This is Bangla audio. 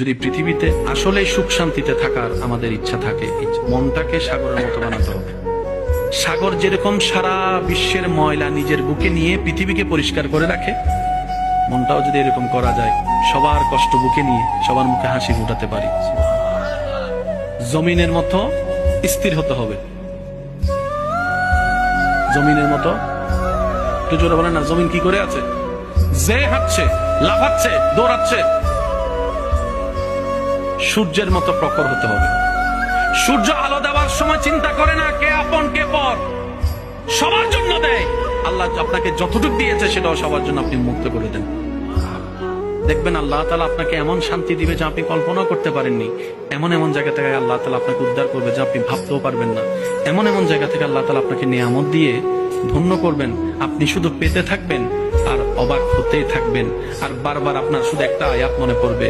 যদি পৃথিবীতে আসলে সুখ শান্তিতে থাকার আমাদের ইচ্ছা থাকে, মনটাকে সাগরের মতো বানাতে হবে। সাগর যেরকম সারা বিশ্বের ময়লা নিজের বুকে নিয়ে পৃথিবীকে পরিষ্কার করে রাখে, মনটাও যদি এরকম করা যায়, সবার কষ্ট বুকে নিয়ে সবার মুখে হাসি ফুটাতে পারি। জমিনের মতো স্থির হতে হবে, জমিনের মতো। একটু জোরে বলেন না, জমিন কি করে আছে? যে হাঁটছে, লাফাচ্ছে, দৌড়াচ্ছে। সূর্যের মতো প্রখর হতে হবে। সূর্য আলো দেওয়ার সময় চিন্তা করে না কে আপন কে পর, সবার জন্য দেয়। আল্লাহ আপনাকে যতটুকু দিয়েছে সেটাও সবার জন্য আপনি মুক্ত করে দেন। দেখবেন আল্লাহ তাআলা আপনাকে এমন শান্তি দিবে যা আপনি কল্পনাও করতে পারেননি। এমন এমন জায়গা থেকে আল্লাহ তাআলা আপনাকে উদ্ধার করবে যা আপনি ভাবতেও পারবেন না। এমন এমন জায়গা থেকে আল্লাহ তাআলা আপনাকে নিয়ামত দিয়ে ধন্য করবেন। আপনি শুধু পেতে থাকবেন আর অবাক হতেই থাকবেন। আর বারবার আপনার শুধু একটা আয়াত মনে পড়বে,